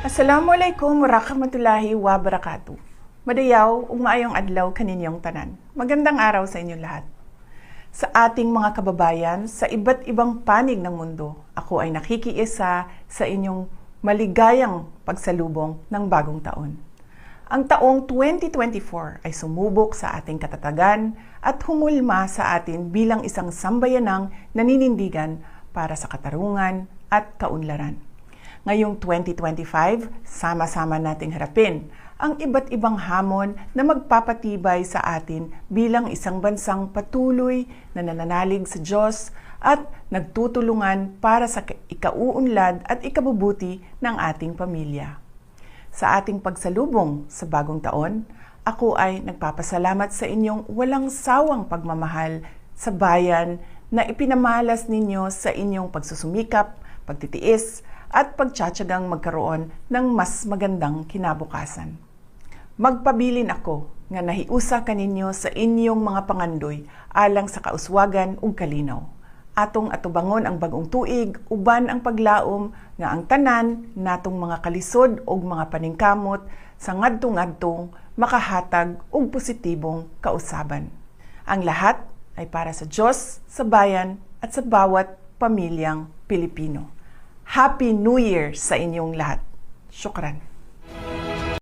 Assalamualaikum warahmatullahi wabarakatuh. Madayaw ug maayong adlaw kaninyong tanan. Magandang araw sa inyong lahat. Sa ating mga kababayan sa iba't ibang panig ng mundo, ako ay nakikiisa sa inyong maligayang pagsalubong ng bagong taon. Ang taong 2024 ay sumubok sa ating katatagan at humulma sa atin bilang isang sambayanang naninindigan para sa katarungan at kaunlaran. Ngayong 2025, sama-sama nating harapin ang iba't ibang hamon na magpapatibay sa atin bilang isang bansang patuloy na nananalig sa Diyos at nagtutulungan para sa ikauunlad at ikabubuti ng ating pamilya. Sa ating pagsalubong sa bagong taon, ako ay nagpapasalamat sa inyong walang sawang pagmamahal sa bayan na ipinamalas ninyo sa inyong pagsusumikap, pagtitiis, at pagtsatsagang magkaroon ng mas magandang kinabukasan. Magpabilin ako nga nahiusa kaninyo sa inyong mga pangandoy alang sa kauswagan ug kalinaw. Atong atubangon ang bagong tuig uban ang paglaom nga ang tanan natong mga kalisod ug mga paningkamot sa ngadtong-ngadtong makahatag og positibong kausaban. Ang lahat ay para sa Diyos, sa bayan at sa bawat pamilyang Pilipino. Happy New Year sa inyong lahat. Syukran.